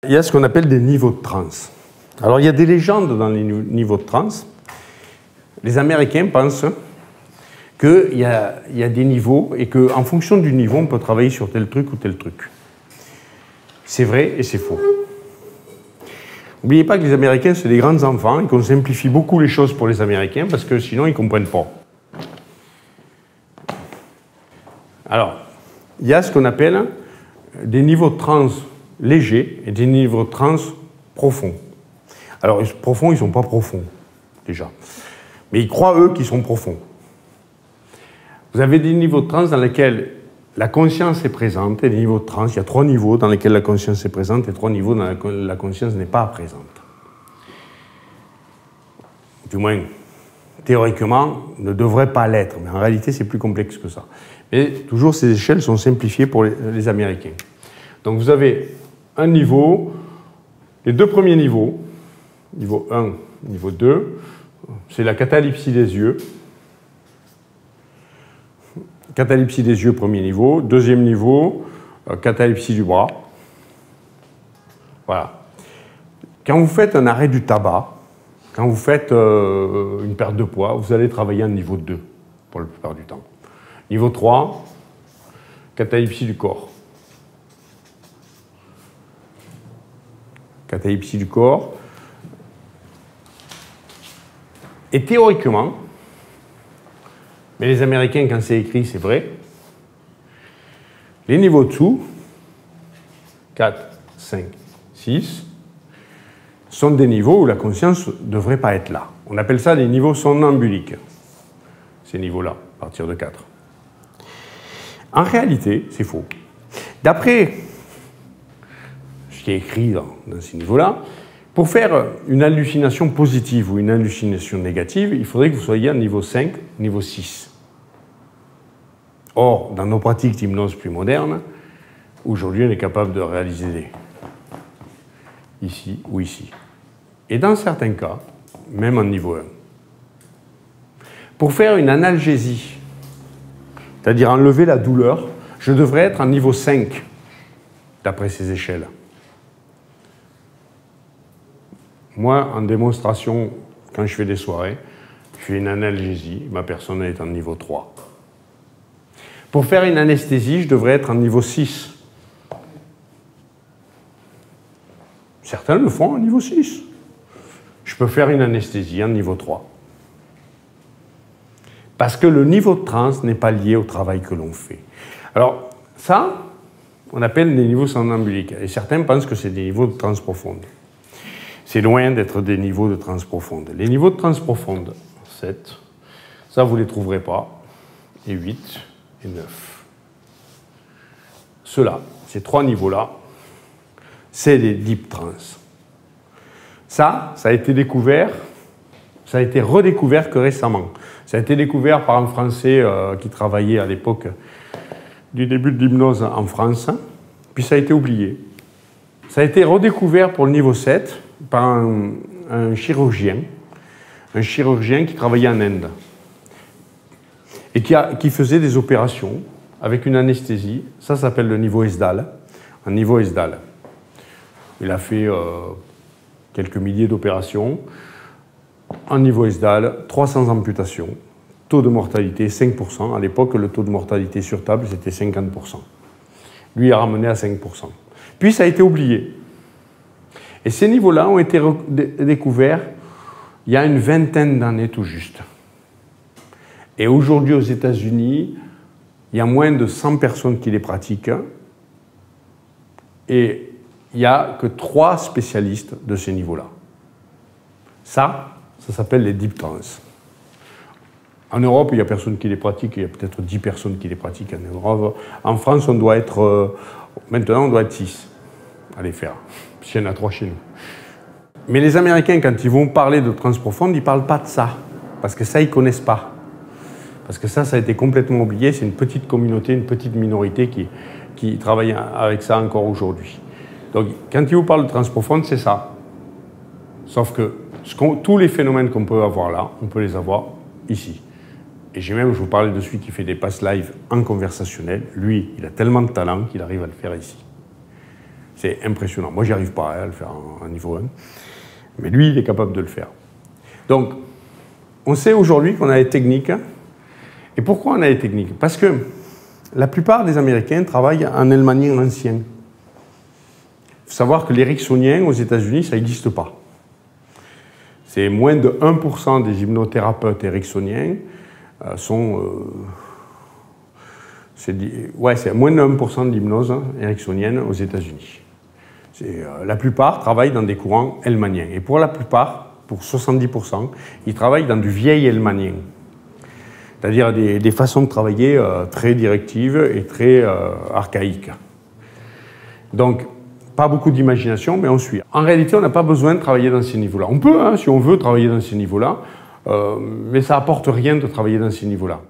Il y a ce qu'on appelle des niveaux de transe. Alors, il y a des légendes dans les niveaux de transe. Les Américains pensent qu'il y a des niveaux et qu'en fonction du niveau, on peut travailler sur tel truc ou tel truc. C'est vrai et c'est faux. N'oubliez pas que les Américains, c'est des grands enfants et qu'on simplifie beaucoup les choses pour les Américains parce que sinon, ils ne comprennent pas. Alors, il y a ce qu'on appelle des niveaux de transe légers et des niveaux de transe profonds. Alors, profonds, ils ne sont pas profonds, déjà. Mais ils croient, eux, qu'ils sont profonds. Vous avez des niveaux de transe dans lesquels la conscience est présente, et des niveaux de transe, il y a 3 niveaux dans lesquels la conscience est présente et 3 niveaux dans lesquels la conscience n'est pas présente. Du moins, théoriquement, ne devrait pas l'être, mais en réalité, c'est plus complexe que ça. Mais toujours, ces échelles sont simplifiées pour les Américains. Donc, vous avez un niveau, les 2 premiers niveaux, niveau 1, niveau 2, c'est la catalepsie des yeux. Catalepsie des yeux, premier niveau. Deuxième niveau, catalepsie du bras. Voilà. Quand vous faites un arrêt du tabac, quand vous faites une perte de poids, vous allez travailler en niveau 2, pour la plupart du temps. Niveau 3, catalepsie du corps. Catalepsie du corps. Et théoriquement, mais les Américains, quand c'est écrit, c'est vrai, les niveaux dessous, 4, 5, 6, sont des niveaux où la conscience ne devrait pas être là. On appelle ça des niveaux somnambuliques, ces niveaux-là, à partir de 4. En réalité, c'est faux. D'après ce qui est écrit dans ces niveaux-là, pour faire une hallucination positive ou une hallucination négative, il faudrait que vous soyez à niveau 5, niveau 6. Or, dans nos pratiques d'hypnose plus modernes, aujourd'hui, on est capable de réaliser ici ou ici. Et dans certains cas, même en niveau 1. Pour faire une analgésie, c'est-à-dire enlever la douleur, je devrais être en niveau 5, d'après ces échelles. Moi, en démonstration, quand je fais des soirées, je fais une analgésie, ma personne est en niveau 3. Pour faire une anesthésie, je devrais être en niveau 6. Certains le font en niveau 6. Je peux faire une anesthésie en niveau 3. Parce que le niveau de transe n'est pas lié au travail que l'on fait. Alors, ça, on appelle des niveaux somnambuliques. Et certains pensent que c'est des niveaux de transe profonde. C'est loin d'être des niveaux de transe profonde. Les niveaux de transe profonde, 7, ça vous ne les trouverez pas, et 8 et 9. Ceux-là, ces 3 niveaux-là, c'est des deep trance. Ça a été découvert, ça a été redécouvert que récemment. Ça a été découvert par un Français qui travaillait à l'époque du début de l'hypnose en France, puis ça a été oublié. Ça a été redécouvert pour le niveau 7 par un chirurgien qui travaillait en Inde et qui faisait des opérations avec une anesthésie. Ça s'appelle le niveau ESDAL, un niveau ESDAL. Il a fait quelques milliers d'opérations. En niveau ESDAL, 300 amputations, taux de mortalité 5%. À l'époque, le taux de mortalité sur table, c'était 50%. Lui a ramené à 5%. Puis ça a été oublié. Et ces niveaux-là ont été découverts il y a une vingtaine d'années tout juste. Et aujourd'hui, aux États-Unis, il y a moins de 100 personnes qui les pratiquent. Et il n'y a que 3 spécialistes de ces niveaux-là. Ça s'appelle les deep trance. En Europe, il n'y a personne qui les pratique. Il y a peut-être 10 personnes qui les pratiquent en Europe. En France, on doit être... maintenant, on doit être 6 à les faire. Il y en a 3 chez nous. Mais les Américains, quand ils vont parler de transe profonde, ils ne parlent pas de ça. Parce que ça, ils ne connaissent pas. Parce que ça a été complètement oublié. C'est une petite communauté, une petite minorité qui travaille avec ça encore aujourd'hui. Donc, quand ils vous parlent de transe profonde, c'est ça. Sauf que tous les phénomènes qu'on peut avoir là, on peut les avoir ici. Et je vous parlais de celui qui fait des passes live en conversationnel. Lui, il a tellement de talent qu'il arrive à le faire ici. C'est impressionnant. Moi, j'y arrive pas à le faire en niveau 1. Mais lui, il est capable de le faire. Donc, on sait aujourd'hui qu'on a les techniques. Et pourquoi on a les techniques? Parce que la plupart des Américains travaillent en helmanien ancien. Il faut savoir que l'éricksonien aux États-Unis, ça n'existe pas. C'est moins de 1% des hypnothérapeuteséricksoniens sont... c'est moins de 1% de l'hypnose ericksonienne aux États-Unis. La plupart travaillent dans des courants helmaniens. Et pour la plupart, pour 70%, ils travaillent dans du vieil helmanien. C'est-à-dire des façons de travailler très directives et très archaïques. Donc, pas beaucoup d'imagination, mais on suit. En réalité, on n'a pas besoin de travailler dans ces niveaux-là. On peut, si on veut, travailler dans ces niveaux-là, mais ça n'apporte rien de travailler dans ces niveaux-là.